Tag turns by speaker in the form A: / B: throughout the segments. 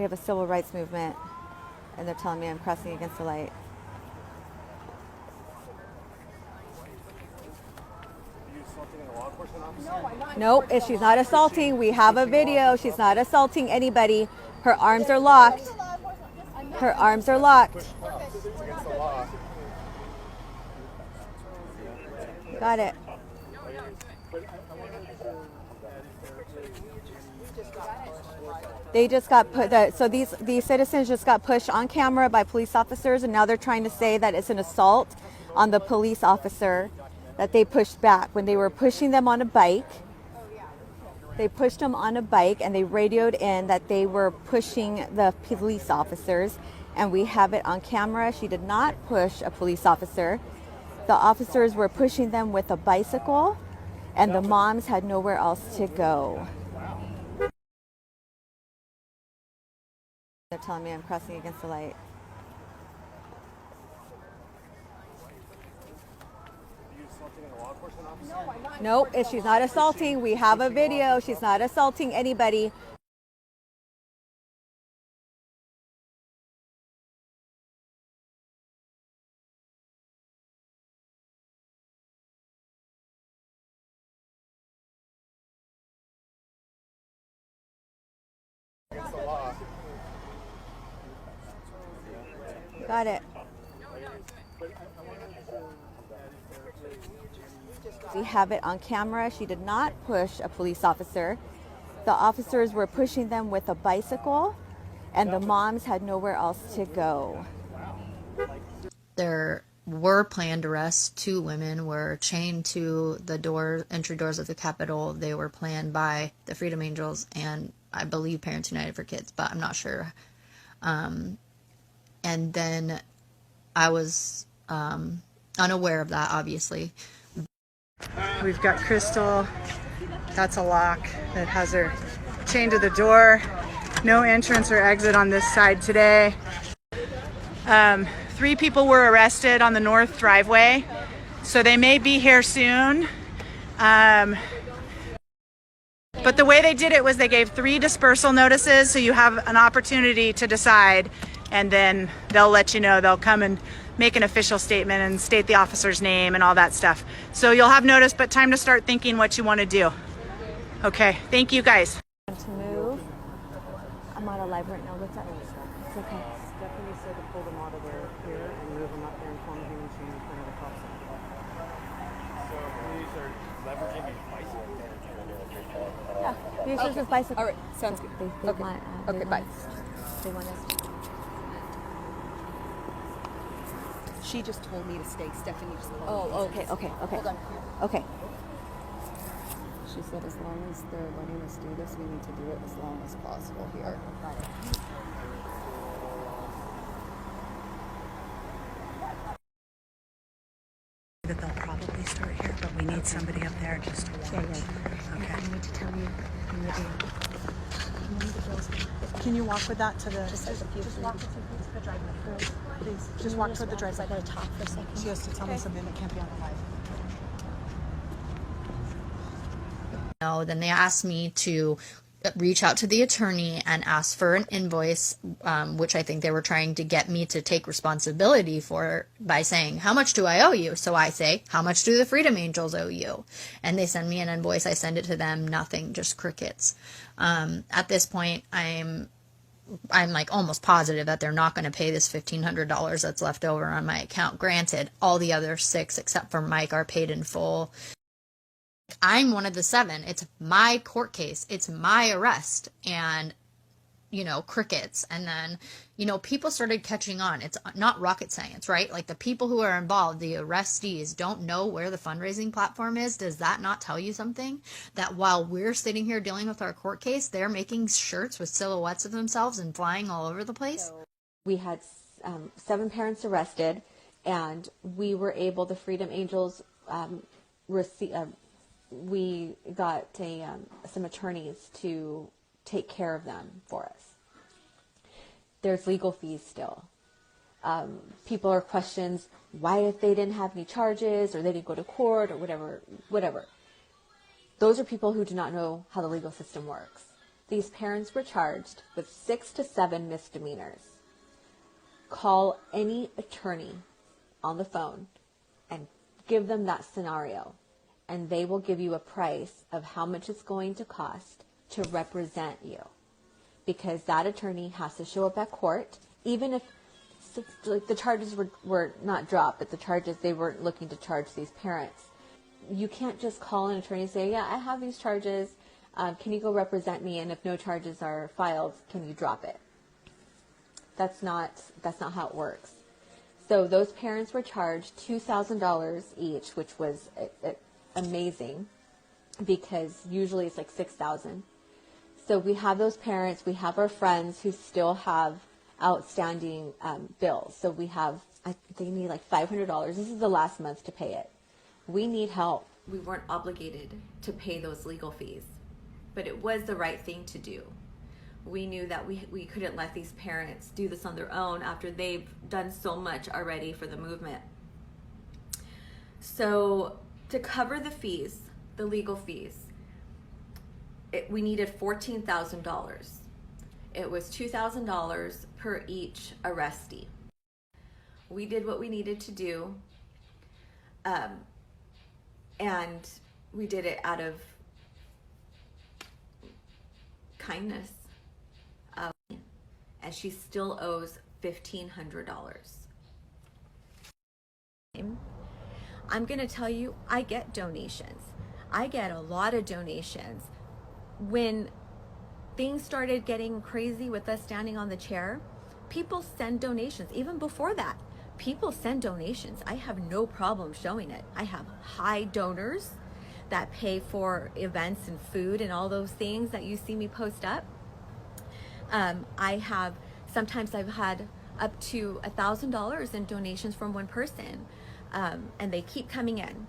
A: We have a civil rights movement, and they're telling me I'm crossing against the light. Nope, if she's not assaulting, we have a video. She's not assaulting anybody. Her arms are locked. Her arms are locked. Got it. They just got put. So these citizens just got pushed on camera by police officers, and now they're trying to say that it's an assault on the police officer that they pushed back when they were pushing them on a bike. They pushed them on a bike, and they radioed in that they were pushing the police officers, and we have it on camera. She did not push a police officer. The officers were pushing them with a bicycle, and the moms had nowhere else to go. They're telling me I'm crossing against the light. Nope, if she's not assaulting, we have a video. She's not assaulting anybody. Got it. We have it on camera. She did not push a police officer. The officers were pushing them with a bicycle, and the moms had nowhere else to go.
B: There were planned arrests. 2 women were chained to the entry doors of the Capitol. They were planned by the Freedom Angels and I believe Parents United for Kids, but I'm not sure. And then I was unaware of that, obviously.
C: We've got Crystal. That's a lock that has her chained to the door. No entrance or exit on this side today. 3 people were arrested on the north driveway, so they may be here soon. But the way they did it was they gave 3 dispersal notices, so you have an opportunity to decide, and then they'll let you know. They'll come and make an official statement and state the officer's name and all that stuff. So you'll have notice, but time to start thinking what you want to do. Okay, thank you guys.
A: To move. I'm on a live right now. What's that? It's okay.
D: Stephanie said to pull them out of there here and move them up there in front of him and change in front of the cop center.
E: So police are leveraging his bicycle.
A: Yeah, these are his bicycle.
F: All right, sounds good.
A: They
F: Okay.
A: want,
F: Okay, bye.
A: They want us.
F: She just told me to stay. Stephanie just called me.
A: Oh, okay.
F: Hold on.
A: Okay.
D: She said as long as they're letting us do this, we need to do it as long as possible here.
C: That they'll probably start here, but we need somebody up there just to watch. Okay.
A: I need to tell you.
C: Can you walk with that to the... Just walk to the driveway. Please. Just walk toward the driveway.
A: I gotta talk for a second.
C: She has to tell me something that can't be on the live.
B: No, then they asked me to reach out to the attorney and ask for an invoice, which I think they were trying to get me to take responsibility for by saying, how much do I owe you? So I say, how much do the Freedom Angels owe you? And they send me an invoice. I send it to them. Nothing, just crickets. At this point, I'm like almost positive that they're not going to pay this $1,500 that's left over on my account. Granted, all the other 6 except for Mike are paid in full. I'm one of the 7. It's my court case. It's my arrest. And, crickets. And then, people started catching on. It's not rocket science, right? Like the people who are involved, the arrestees, don't know where the fundraising platform is. Does that not tell you something? That while we're sitting here dealing with our court case, they're making shirts with silhouettes of themselves and flying all over the place?
A: We had 7 parents arrested, and we were able, the Freedom Angels, we got some attorneys to take care of them for us. There's legal fees still. People are questions, why if they didn't have any charges or they didn't go to court or whatever. Those are people who do not know how the legal system works. These parents were charged with 6 to 7 misdemeanors. Call any attorney on the phone and give them that scenario, and they will give you a price of how much it's going to cost to represent you. Because that attorney has to show up at court, even if like the charges were not dropped, but the charges, they weren't looking to charge these parents. You can't just call an attorney and say, yeah, I have these charges, can you go represent me, and if no charges are filed, can you drop it? That's not how it works. So those parents were charged $2,000 each, which was amazing, because usually it's like $6,000. So we have those parents, we have our friends who still have outstanding bills. So they need like $500. This is the last month to pay it. We need help. We weren't obligated to pay those legal fees, but it was the right thing to do. We knew that we couldn't let these parents do this on their own after they've done so much already for the movement. So to cover the fees, the legal fees, we needed $14,000. It was $2,000 per each arrestee. We did what we needed to do, and we did it out of kindness. And she still owes $1,500. I'm gonna tell you, I get donations. I get a lot of donations. When things started getting crazy with us standing on the chair, people send donations. Even before that, people send donations. I have no problem showing it. I have high donors that pay for events and food and all those things that you see me post up. Sometimes I've had up to $1,000 in donations from one person, and they keep coming in.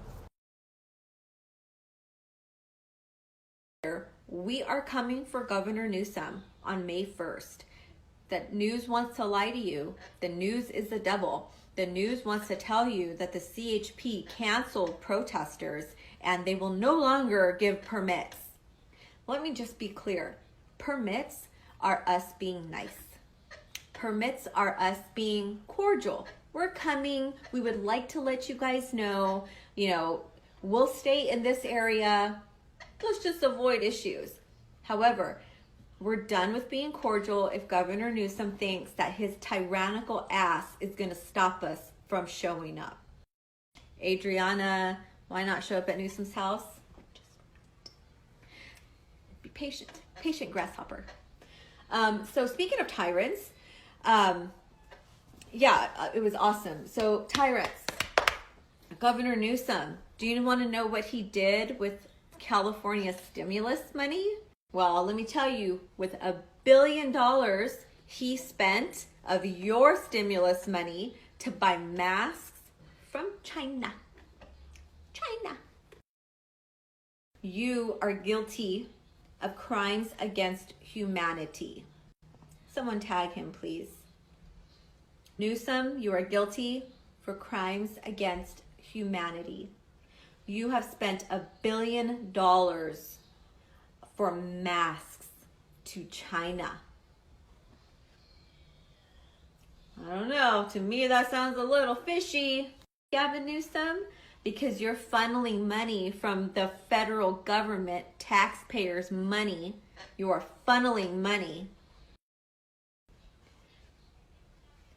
A: We are coming for Governor Newsom on May 1st. The news wants to lie to you. The news is the devil. The news wants to tell you that the CHP canceled protesters and they will no longer give permits. Let me just be clear. Permits are us being nice. Permits are us being cordial. We're coming. We would like to let you guys know, we'll stay in this area. Let's just avoid issues. However, we're done with being cordial if Governor Newsom thinks that his tyrannical ass is going to stop us from showing up. Adriana, why not show up at Newsom's house? Just be patient. Patient grasshopper. So speaking of tyrants, it was awesome. So tyrants, Governor Newsom, do you want to know what he did with California stimulus money? Well, let me tell you, with $1 billion he spent of your stimulus money to buy masks from China. You are guilty of crimes against humanity. Someone tag him, please. Newsom, you are guilty for crimes against humanity. You have spent $1 billion for masks to China. I don't know. To me, that sounds a little fishy, Gavin Newsom, because you're funneling money from the federal government, taxpayers' money. You are funneling money.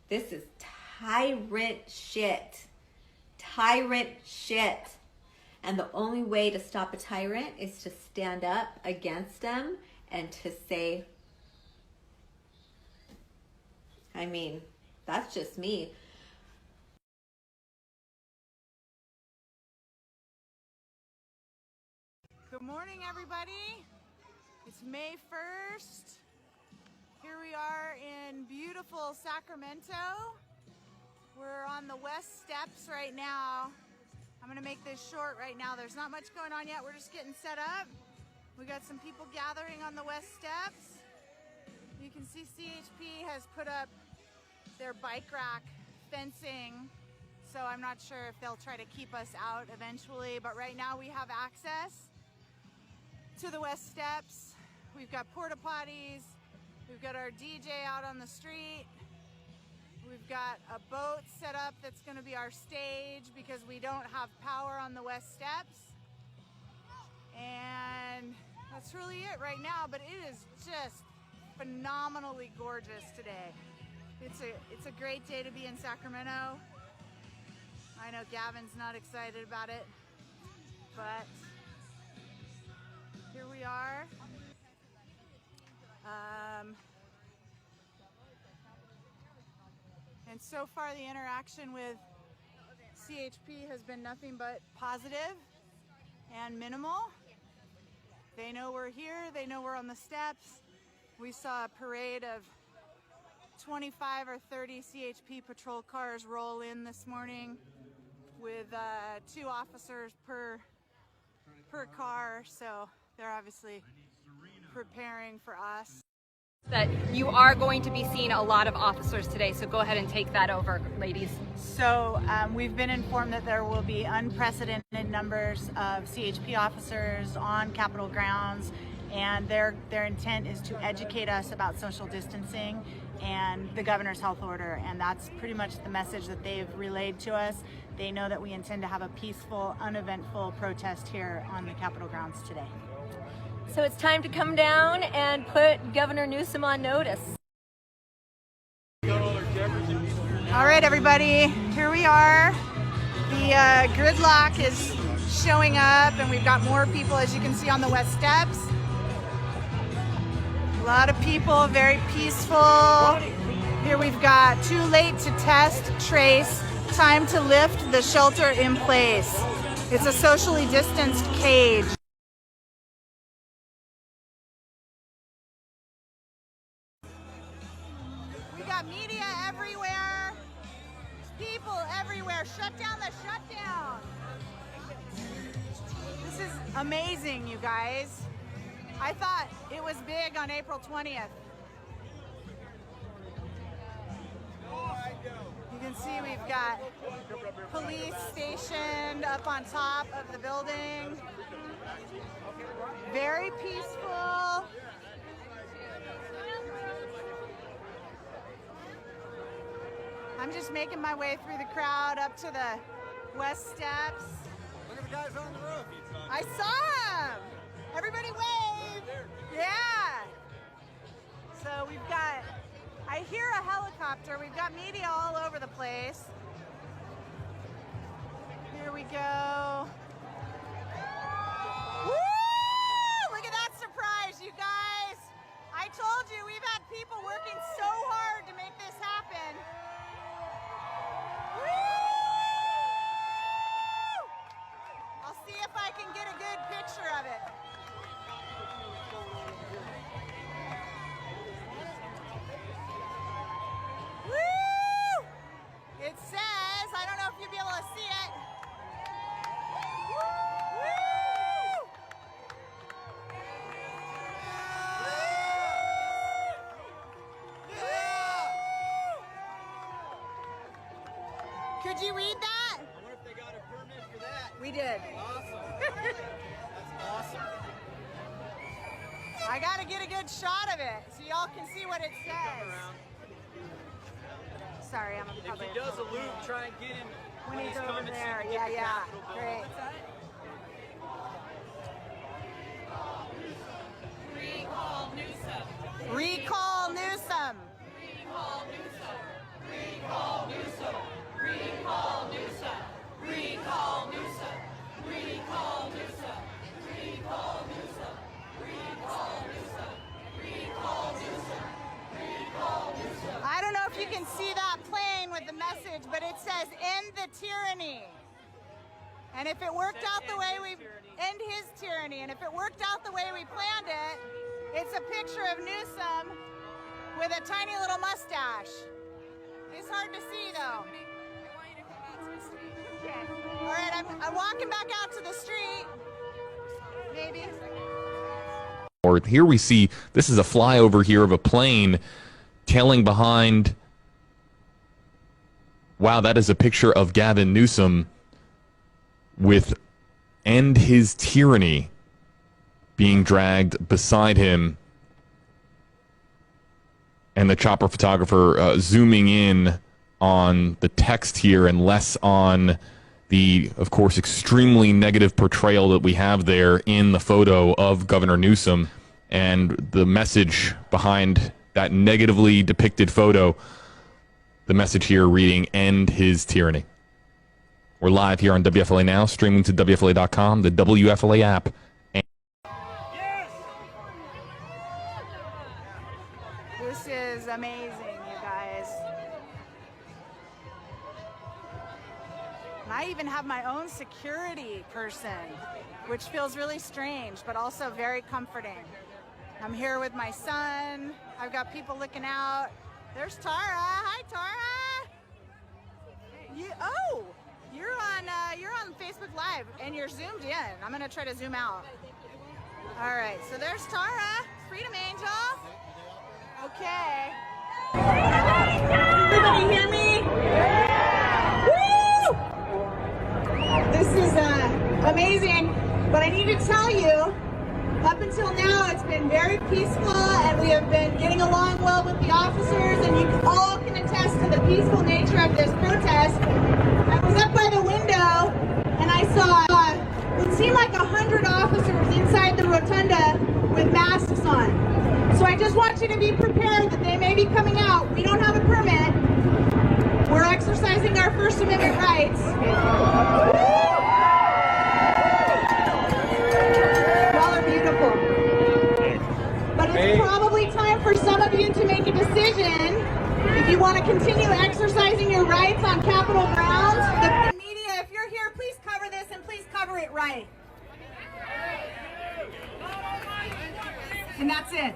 A: This is tyrant shit. Tyrant shit. And the only way to stop a tyrant is to stand up against them and to say, that's just me.
C: Good morning, everybody. It's May 1st. Here we are in beautiful Sacramento. We're on the West Steps right now. I'm gonna make this short right now. There's not much going on yet. We're just getting set up. We got some people gathering on the West Steps. You can see CHP has put up their bike rack fencing. So I'm not sure if they'll try to keep us out eventually, but right now we have access to the West Steps. We've got porta potties. We've got our DJ out on the street. We've got a boat set up that's going to be our stage because we don't have power on the west steps. And that's really it right now, but it is just phenomenally gorgeous today. It's a great day to be in Sacramento. I know Gavin's not excited about it, but here we are. And so far the interaction with CHP has been nothing but positive and minimal. They know we're here, they know we're on the steps. We saw a parade of 25 or 30 CHP patrol cars roll in this morning with 2 officers per car, so they're obviously preparing for us.
G: That you are going to be seeing a lot of officers today, so go ahead and take that over, ladies.
C: So we've been informed that there will be unprecedented numbers of CHP officers on Capitol grounds, and their intent is to educate us about social distancing and the governor's health order, and that's pretty much the message that they've relayed to us. They know that we intend to have a peaceful, uneventful protest here on the Capitol grounds today.
G: So it's time to come down and put Governor Newsom on notice.
C: All right, everybody, here we are. The gridlock is showing up, and we've got more people, as you can see, on the west steps. A lot of people, very peaceful. Here we've got too late to test, trace, time to lift the shelter in place. It's a socially distanced cage. We got media everywhere, people everywhere. Shut down the shutdown. This is amazing, you guys. I thought it was big on April 20th. You can see we've got police stationed up on top of the building. Very peaceful. I'm just making my way through the crowd up to the west steps.
E: Look at the guys on the roof.
C: I saw him. Everybody wave. Yeah. So we've got, I hear a helicopter. We've got media all over the place. Here we go. Woo! Look at that surprise, you guys. I told you we've had people working so hard to make this happen. Woo! I'll see if I can get a good picture of it. Woo! It says, I don't know if you'll be able to see it. Woo! Could you read that?
E: I wonder if they got a permit for that.
C: We did.
E: Awesome. That's awesome.
C: I gotta get a good shot of it so y'all can see what it says. Sorry, I'm a
E: If
C: public.
E: he does a loop, try and get him
C: When he's
E: he's
C: over
E: coming so
C: there,
E: he can get
C: yeah,
E: the Capitol
C: great.
H: Recall Newsom.
C: Recall Newsom.
H: Recall Newsom. Recall Newsom. Recall Newsom. Recall Newsom. Recall Newsom. Recall Newsom. Recall Newsom. Recall Newsom. Recall Newsom.
C: I don't know if you can see that plane with the message, but it says end the tyranny. And if it worked out the way we end his tyranny, and if it worked out the way we planned it, it's a picture of Newsom with a tiny little mustache. It's hard to see though. Okay. All right, I'm walking back out to the street. Maybe.
I: Or here we see, this is a flyover here of a plane tailing behind. Wow, that is a picture of Gavin Newsom with "End His Tyranny" being dragged beside him and the chopper photographer zooming in on the text here and less on the, of course, extremely negative portrayal that we have there in the photo of Governor Newsom, and the message behind that negatively depicted photo, the message here reading, "End his tyranny." We're live here on WFLA Now, streaming to WFLA.com, the WFLA app.
C: This is amazing, you guys. And I even have my own security person, which feels really strange, but also very comforting. I'm here with my son. I've got people looking out. There's Tara. Hi, Tara. You're on Facebook Live and you're zoomed in. I'm gonna try to zoom out. All right, so there's Tara, Freedom Angel. Okay. Everybody hear me? Woo! This is amazing, but I need to tell you, up until now, it's been very peaceful, and we have been getting along well with the officers, and you all can attest to the peaceful nature of this protest. I was up by the window, and I saw what seemed like 100 officers inside the rotunda with masks on. So I just want you to be prepared that they may be coming out. We don't have a permit. We're exercising our First Amendment rights. Y'all are beautiful. But it's probably time for some of you to make a decision if you want to continue exercising your rights on Capitol grounds. The media, if you're here, please cover this and please cover it right. And that's it.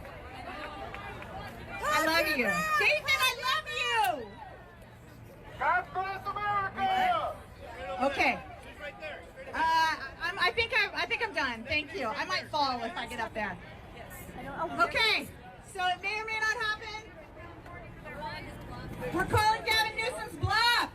C: I love you. Caitlin, I love you. God bless America. Okay. I think I'm done. Thank you. I might fall if I get up there. Okay. So it may or may not happen. We're calling Gavin Newsom's bluff.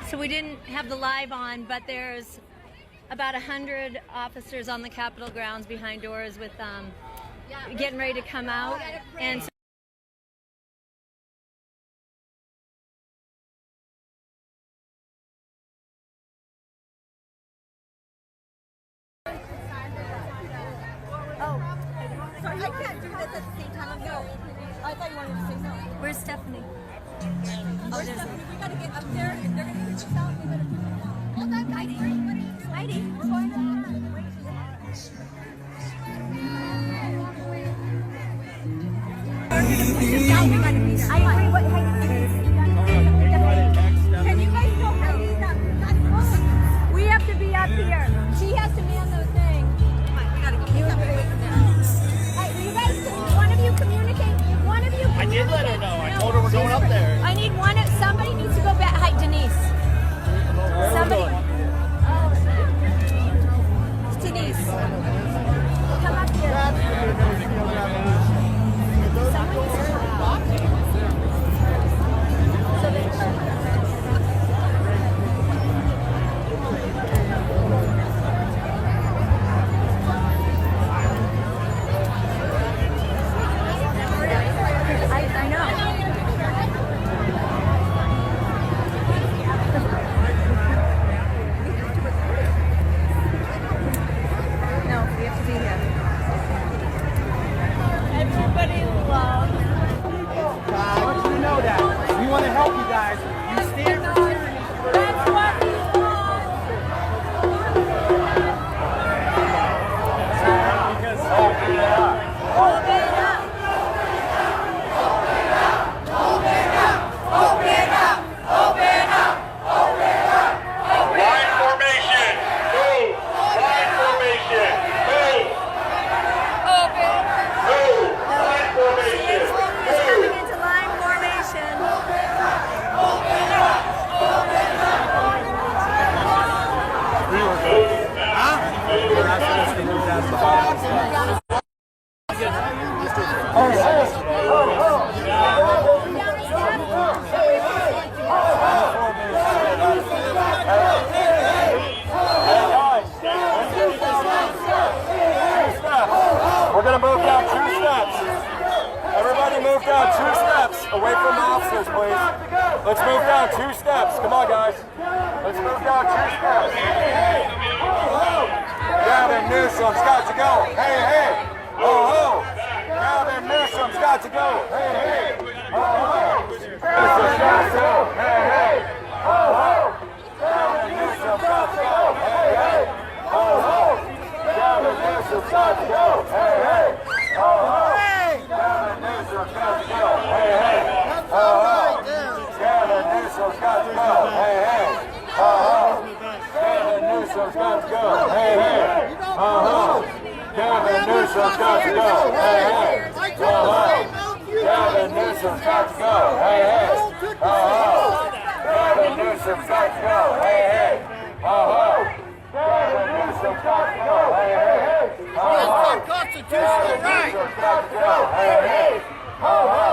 J: So we didn't have the live on, but there's about 100 officers on the Capitol grounds behind doors with getting ready to come out. And so
F: Sorry, I can't do this at the same time. No. I thought you wanted to say no.
J: where's Stephanie?
F: Where's Stephanie? We gotta get up there and they're gonna get us out. We better figure it out. Hold on, Heidi. Heidi, we're going to Can you guys go Heidi's up? We have to be up here. She has to man the thing. Come on, we gotta get you up here. You guys, one of you communicate. One of you communicate.
E: I did let her know. I told her we're going up there.
F: I need one. Somebody needs to go back. Hi, Denise. Somebody. Denise. Come up here.
E: away from the officers, please. Let's move down 2 steps. Come on, guys. Let's move down 2 steps. Gavin Newsom's got to go. Hey, hey. Ho, ho. Gavin Newsom's got to go. Hey, hey. Ho, ho. Newsom's got to go. Hey, hey. Ho, ho. Gavin Newsom's got to go. Hey, hey. Ho, ho. Gavin Newsom's got to go. Hey, hey. Ho, ho. Gavin Newsom's got to go. Hey, hey. Ho, ho. Gavin Newsom's got to go. Hey, hey. Ho, ho. Gavin Newsom's got to go. Hey, hey. Ho, ho. Gavin Newsom's got to go. Hey, hey. Ho, ho. Gavin Newsom's got to go. Hey, hey. Ho, ho. Gavin Newsom's got to go. Hey, hey. Ho, ho. Gavin Newsom's got to go. Hey, hey. Ho, ho.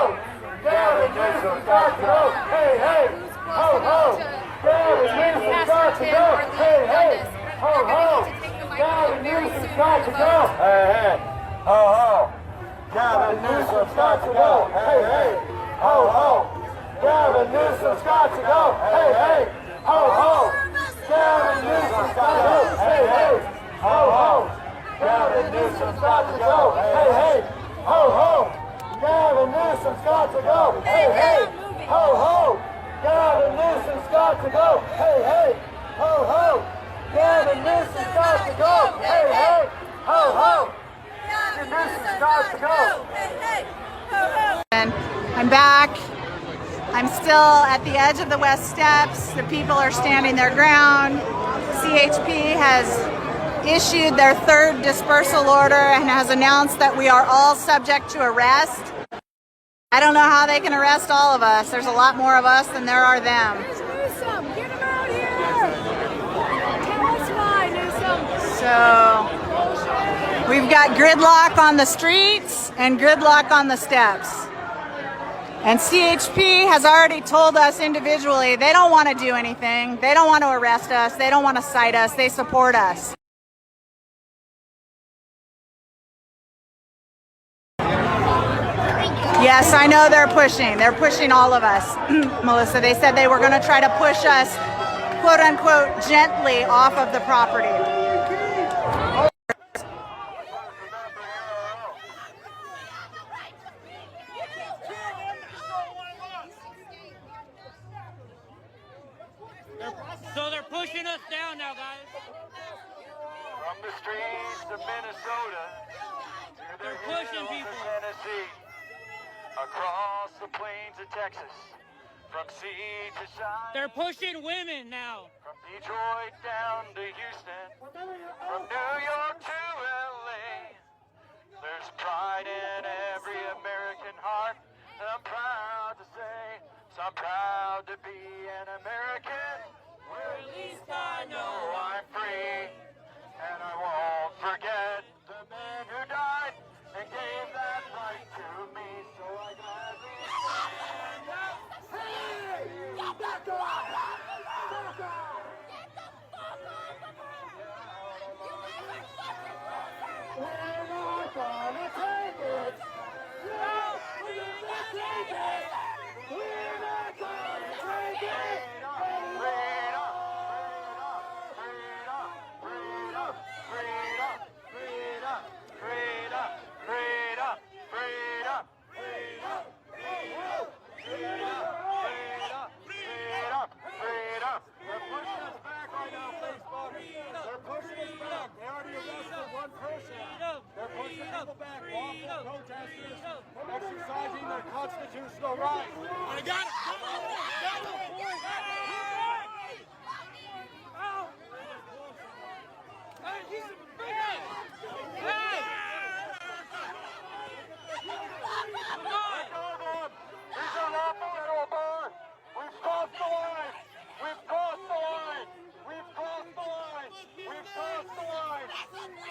E: Gavin Newsom's got to go. Hey, hey. Ho, ho. Gavin Newsom's got to go. Hey, hey. Ho, ho. Gavin Newsom's got to go. Hey, hey. Ho, ho. Gavin Newsom's got to go. Hey, hey. Ho, ho. Gavin Newsom's got to go. Hey, hey. Ho, ho. Gavin Newsom's got to go. Hey, hey. Ho, ho. Gavin Newsom's got to go. Hey, hey. Ho, ho. Gavin Newsom's got to go. Hey, hey. Ho, ho. Gavin Newsom's got to go. Hey, hey. Ho, ho. Gavin Newsom's got to go. Hey, hey. Ho, ho. Gavin Newsom's got to go. Hey, hey. Ho, ho. Gavin Newsom's got to go. Hey, hey. Ho, ho.
C: And I'm back. I'm still at the edge of the West Steps. The people are standing their ground. CHP has issued their 3rd dispersal order and has announced that we are all subject to arrest. I don't know how they can arrest all of us. There's a lot more of us than there are them.
F: Newsom, get him out here! Tell us why, Newsom.
C: So we've got gridlock on the streets and gridlock on the steps. And CHP has already told us individually they don't want to do anything. They don't want to arrest us. They don't want to cite us. They support us. Yes, I know they're pushing. They're pushing all of us, Melissa. They said they were going to try to push us, quote unquote, gently off of the property.
H: So they're pushing us down now, guys.
E: From the streets of Minnesota to the
H: pushing
E: hills
H: people.
E: of Tennessee, across the plains of Texas, from sea to side.
H: They're pushing women now.
E: From Detroit down to Houston, from New York to LA. There's pride in every American heart, and I'm proud to say, so I'm proud to be an American. Where at least I know I'm free, and I won't forget the men who died and gave that right to me. So I gladly stand up. Hey, get the fuck off! Get the fuck off! We're not gonna take it. No, we're not take it. We're not gonna take it. Exercising their constitutional rights. I got it.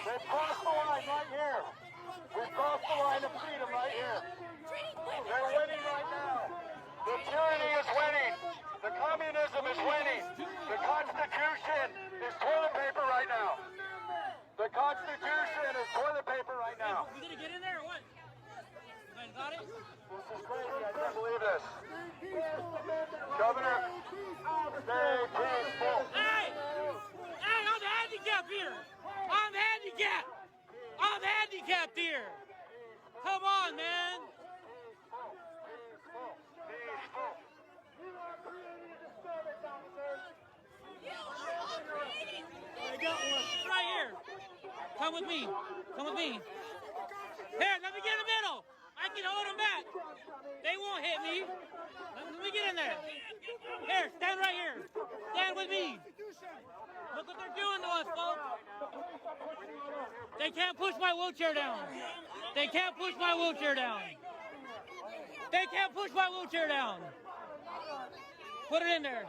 E: They've crossed the line right here. We've crossed the line of freedom right here. They're winning right now. The tyranny is winning. The communism is winning. The Constitution is toilet paper right now. The Constitution is toilet paper right now.
H: We gonna get in there or what? You guys got it?
E: is crazy. I can't believe this. Governor, stay peaceful.
H: Hey! Hey, I'm handicapped here! I'm handicapped! I'm handicapped here! Come on, man! Right here. Come with me. Come with me. Here, let me get in the middle. I can hold them back. They won't hit me. Let me get in there. Here, stand right here. Stand with me. Look what they're doing to us, folks. They can't push my wheelchair down. They can't push my wheelchair down. They can't push my wheelchair down. Put it in there.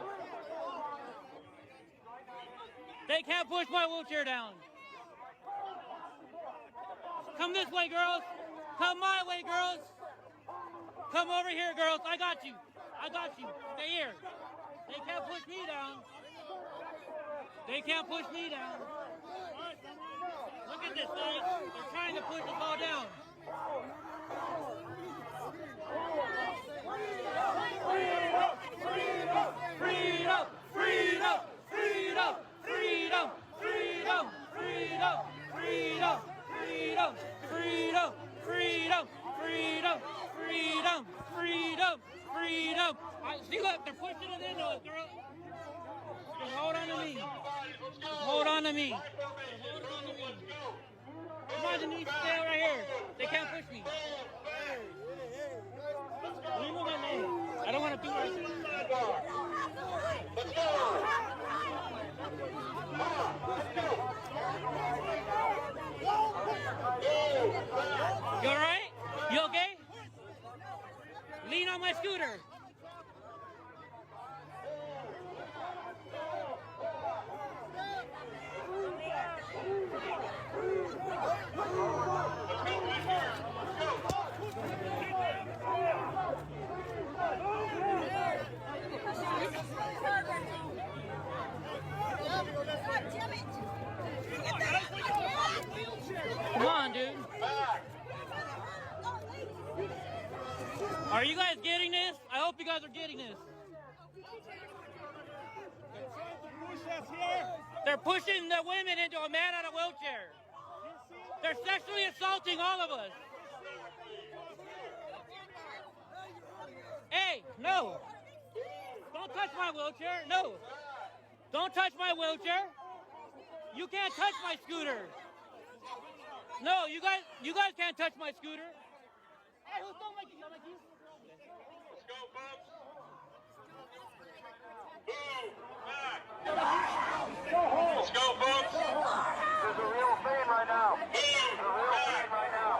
H: They can't push my wheelchair down. Come this way, girls. Come my way, girls. Come over here, girls. I got you. I got you. Stay here. They can't push me down. They can't push me down. Look at this, guys. They're trying to push us all down. Freedom! Freedom! Freedom! Freedom! Freedom! Freedom! Freedom! Freedom! Freedom! Freedom! Freedom! Freedom! Freedom! Freedom! Freedom! See, look, they're pushing it into us, girl. Just hold on to me. Just hold on to me. Just hold on to me. Come on, Denise, stay right here. They can't push me. Leave them alone. I don't want to do anything. Let's go. You all right? You okay? Lean on my scooter. Come on, dude. Are you guys getting this? I hope you guys are getting this. They're pushing the women into a man on a wheelchair. They're sexually assaulting all of us. Hey, no. Don't touch my wheelchair. No. Don't touch my wheelchair. You can't touch my scooter. No, you guys can't touch my scooter. Hey, who's don't like you? Like you? Let's go, folks.
E: Let's go, folks. There's a real thing right now. There's a real thing right now.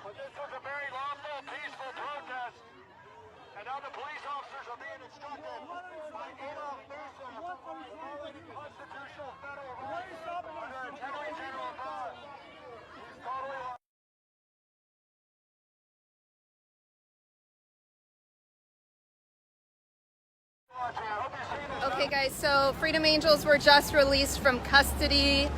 E: This was a very lawful, peaceful protest, and now the police officers are being instructed by Newsom, constitutional federal rights under Attorney General God. He's totally
F: Okay, guys, so Freedom Angels were just released from custody.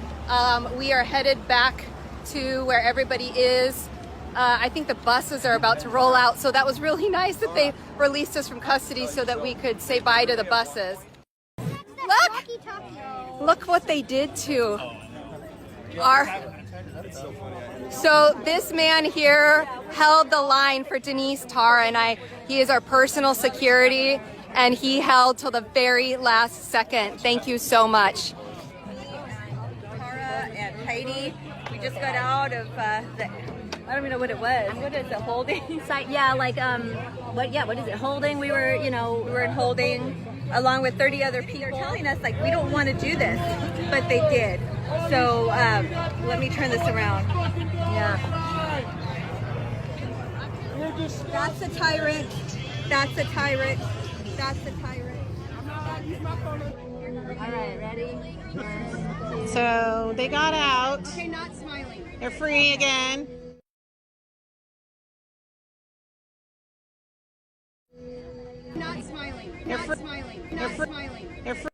F: We are headed back to where everybody is. I think the buses are about to roll out, so that was really nice that they released us from custody so that we could say bye to the buses. Look what they did to our... So this man here held the line for Denise, Tara, and I. He is our personal security, and he held till the very last second. Thank you so much.
A: Tara and Heidi, we just got out of I don't even know what it was. What is it? Holding?
J: Yeah, like what is it? Holding. We were
A: in holding along with 30 other people. They're telling us like we don't want to do this, but they did. So let me turn this around. Yeah. That's the tyrant.
F: That's a tyrant. That's a tyrant. All right, ready?
C: So they got out.
F: Okay, not smiling.
C: They're free again.
F: Not smiling.
C: They're
F: Not
C: free.
F: smiling.
C: They're
F: Not
C: free.
F: smiling.
C: They're free.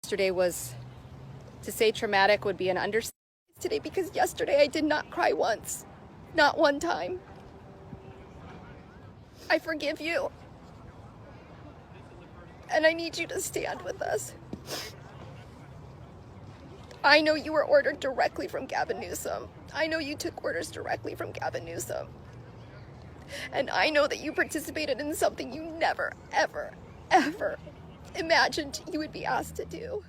K: Yesterday was, to say traumatic would be an understatement today, because yesterday I did not cry once. Not one time. I forgive you. And I need you to stand with us. I know you were ordered directly from Gavin Newsom. I know you took orders directly from Gavin Newsom. And I know that you participated in something you never, ever, ever imagined you would be asked to do.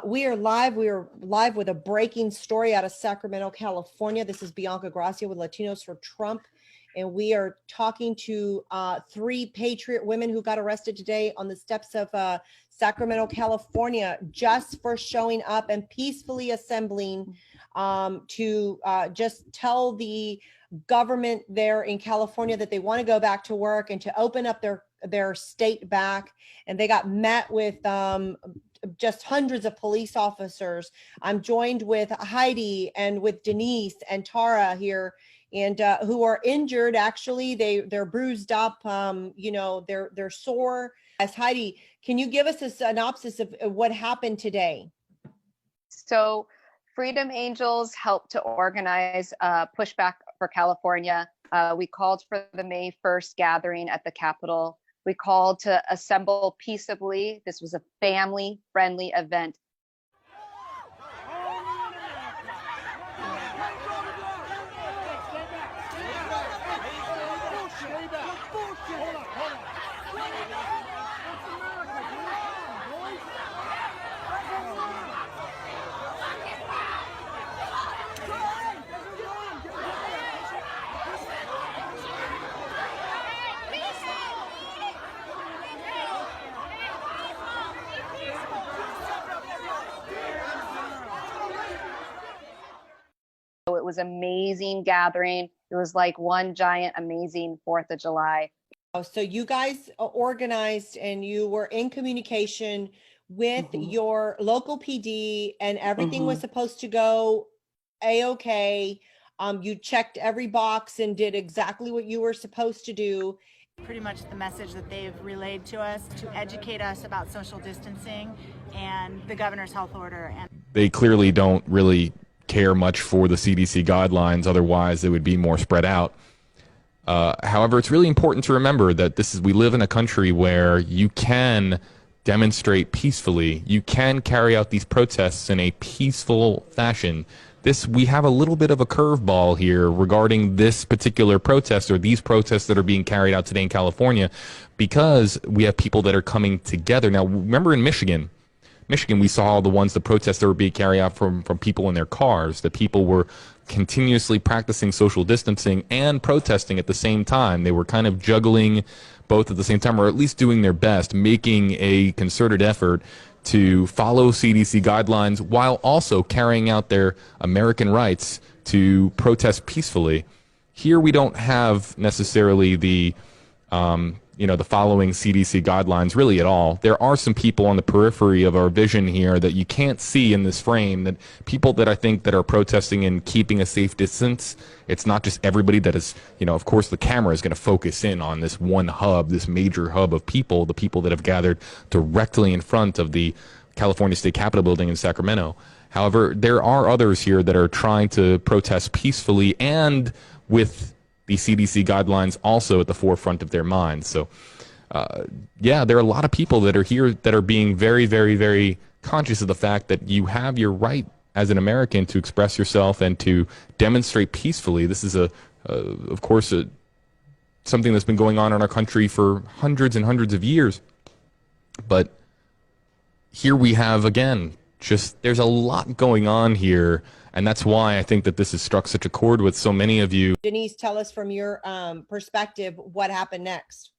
L: We are live. We are live with a breaking story out of Sacramento, California. This is Bianca Gracia with Latinos for Trump. And we are talking to 3 patriot women who got arrested today on the steps of Sacramento, California, just for showing up and peacefully assembling to just tell the government there in California that they want to go back to work and to open up their state back. And they got met with just hundreds of police officers. I'm joined with Heidi and with Denise and Tara here, and who are injured. Actually, they're bruised up. They're sore. As Heidi, can you give us a synopsis of what happened today?
M: So, Freedom Angels helped to organize pushback for California. We called for the May 1st gathering at the Capitol. We called to assemble peaceably. This was a family-friendly event. So it was an amazing gathering. It was like one giant, amazing 4th of July.
L: So you guys organized and you were in communication with your local PD, and everything was supposed to go A-okay. You checked every box and did exactly what you were supposed to do.
C: Pretty much the message that they've relayed to us to educate us about social distancing and the governor's health order. And
I: They clearly don't really care much for the CDC guidelines, otherwise they would be more spread out. However, it's really important to remember that we live in a country where you can demonstrate peacefully. You can carry out these protests in a peaceful fashion. We have a little bit of a curveball here regarding this particular protest, or these protests that are being carried out today in California, because we have people that are coming together. Now, remember in Michigan, we saw the protests that were being carried out from people in their cars. The people were continuously practicing social distancing and protesting at the same time. They were kind of juggling both at the same time, or at least doing their best, making a concerted effort to follow CDC guidelines while also carrying out their American rights to protest peacefully. Here we don't have necessarily the the following CDC guidelines really at all. There are some people on the periphery of our vision here that you can't see in this frame, that people that I think that are protesting and keeping a safe distance. It's not just everybody that is, of course the camera is going to focus in on this one hub, this major hub of people, the people that have gathered directly in front of the California State Capitol building in Sacramento. However, there are others here that are trying to protest peacefully and with the CDC guidelines also at the forefront of their minds. So, yeah, there are a lot of people that are here that are being very, very, very conscious of the fact that you have your right as an American to express yourself and to demonstrate peacefully. This is, of course, something that's been going on in our country for hundreds and hundreds of years. But here we have, again, there's a lot going on here. And that's why I think that this has struck such a chord with so many of you.
L: Denise, tell us from your perspective what happened next.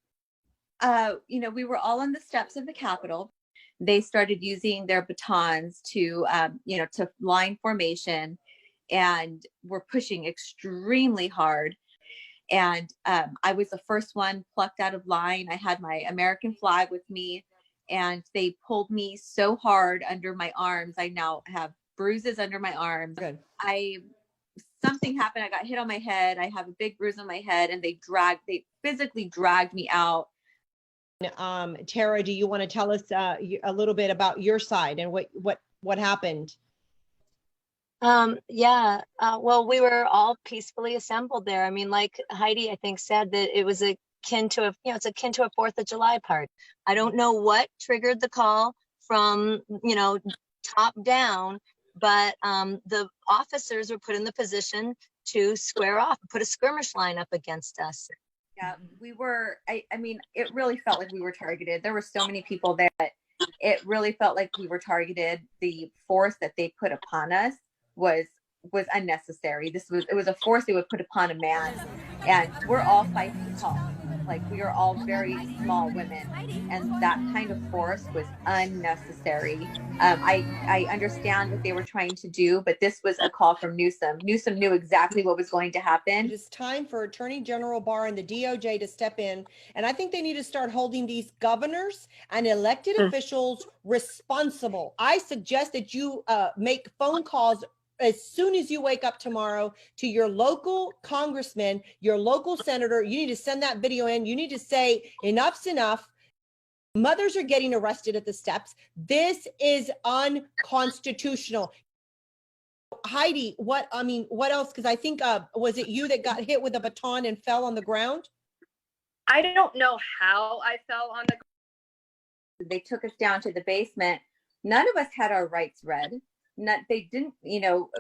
A: We were all on the steps of the Capitol. They started using their batons to line formation, and were pushing extremely hard. And I was the first one plucked out of line. I had my American flag with me, and they pulled me so hard under my arms. I now have bruises under my arms.
L: Good.
A: Something happened. I got hit on my head. I have a big bruise on my head, and they physically dragged me out.
L: Tara, do you want to tell us a little bit about your side and what happened?
J: Well, we were all peacefully assembled there. I mean, like Heidi, I think, said that it was akin to a 4th of July party. I don't know what triggered the call from, top down, but the officers were put in the position to square off, put a skirmish line up against us.
A: Yeah, we were, I mean, it really felt like we were targeted. There were so many people there that it really felt like we were targeted. The force that they put upon us was unnecessary. It was a force they would put upon a man, and we're all 5 feet tall. Like, we are all very small women, and that kind of force was unnecessary. I understand what they were trying to do, but this was a call from Newsom. Newsom knew exactly what was going to happen.
L: It is time for Attorney General Barr and the DOJ to step in, and I think they need to start holding these governors and elected officials responsible. I suggest that you make phone calls as soon as you wake up tomorrow to your local congressman, your local senator. You need to send that video in. You need to say enough's enough. Mothers are getting arrested at the steps. This is unconstitutional. Heidi, what else? Because I think, was it you that got hit with a baton and fell on the ground?
A: I don't know how I fell on the ground. They took us down to the basement. None of us had our rights read. They didn't,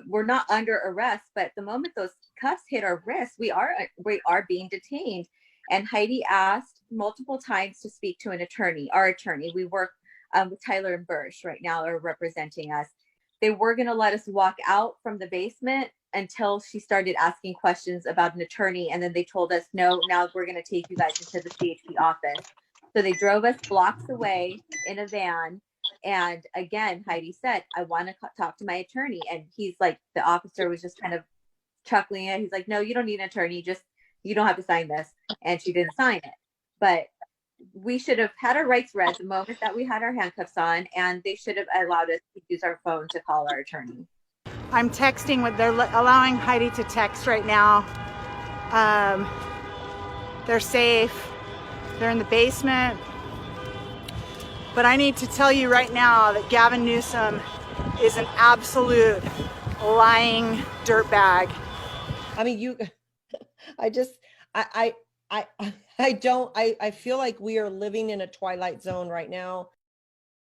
A: we're not under arrest, but the moment those cuffs hit our wrists, we are being detained. And Heidi asked multiple times to speak to an attorney, our attorney. We work with Tyler and Bursch right now, are representing us. They were going to let us walk out from the basement until she started asking questions about an attorney. And then they told us, no, now we're going to take you guys into the CHP office. So they drove us blocks away in a van. And again, Heidi said, I want to talk to my attorney. And he's like, the officer was just kind of chuckling at. He's like, no, you don't need an attorney. You don't have to sign this. And she didn't sign it. But we should have had our rights read the moment that we had our handcuffs on, and they should have allowed us to use our phone to call our attorney.
C: I'm texting they're allowing Heidi to text right now. They're safe. They're in the basement. But I need to tell you right now that Gavin Newsom is an absolute lying dirtbag.
L: I mean, I feel like we are living in a twilight zone right now.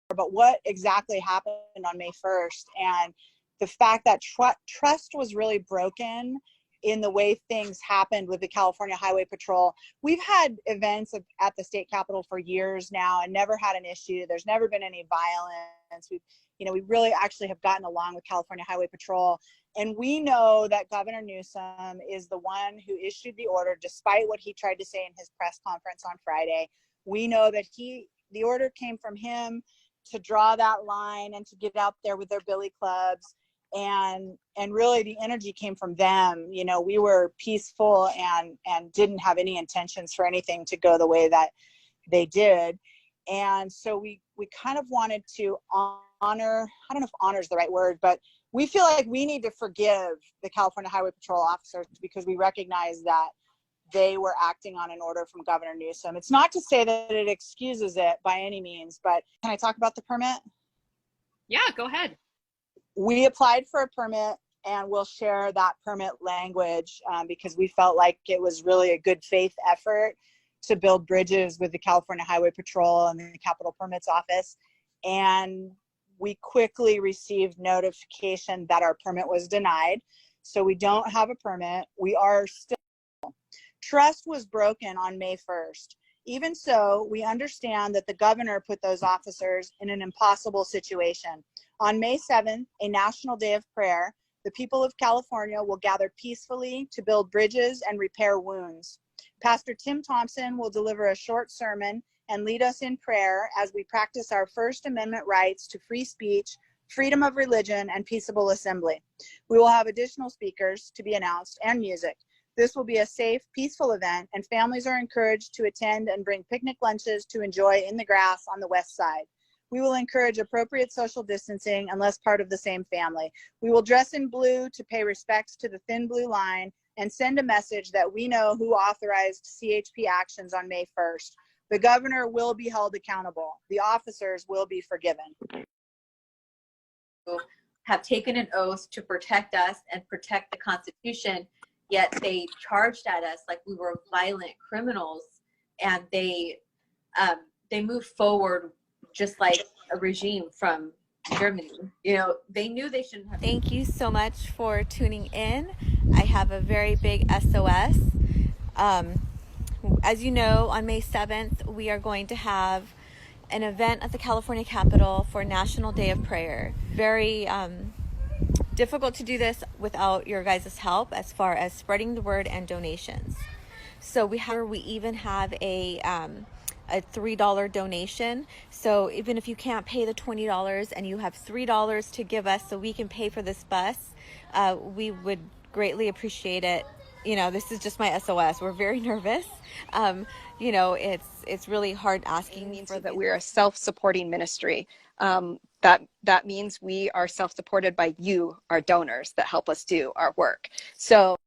N: But what exactly happened on May 1st, and the fact that trust was really broken in the way things happened with the California Highway Patrol. We've had events at the state capitol for years now and never had an issue. There's never been any violence. We really actually have gotten along with California Highway Patrol. And we know that Governor Newsom is the one who issued the order, despite what he tried to say in his press conference on Friday. We know that the order came from him to draw that line and to get out there with their billy clubs. And really the energy came from them. We were peaceful and didn't have any intentions for anything to go the way that they did. And so we kind of wanted to honor, I don't know if honor is the right word, but we feel like we need to forgive the California Highway Patrol officers because we recognize that they were acting on an order from Governor Newsom. It's not to say that it excuses it by any means, but can I talk about the permit?
G: Yeah, go ahead.
N: We applied for a permit, and we'll share that permit language because we felt like it was really a good faith effort to build bridges with the California Highway Patrol and the Capital Permits Office. And we quickly received notification that our permit was denied. So we don't have a permit. We are still. Trust was broken on May 1st. Even so, we understand that the governor put those officers in an impossible situation. On May 7th, a national day of prayer, the people of California will gather peacefully to build bridges and repair wounds. Pastor Tim Thompson will deliver a short sermon and lead us in prayer as we practice our First Amendment rights to free speech, freedom of religion, and peaceable assembly. We will have additional speakers to be announced and music. This will be a safe, peaceful event, and families are encouraged to attend and bring picnic lunches to enjoy in the grass on the west side. We will encourage appropriate social distancing unless part of the same family. We will dress in blue to pay respects to the thin blue line and send a message that we know who authorized CHP actions on May 1st. The governor will be held accountable. The officers will be forgiven.
A: Have taken an oath to protect us and protect the Constitution, yet they charged at us like we were violent criminals, and they moved forward just like a regime from Germany. You know, they knew they shouldn't have. Thank you so much for tuning in. I have a very big SOS. As you know, on May 7th, we are going to have an event at the California Capitol for National Day of Prayer. Very difficult to do this without your guys' help as far as spreading the word and donations. So we even have a $3 donation. So even if you can't pay the $20 and you have $3 to give us so we can pay for this bus, we would greatly appreciate it. You know, this is just my SOS. We're very nervous. You know, it's really hard asking for
K: that we're a self-supporting ministry. That means we are self-supported by you, our donors, that help us do our work. So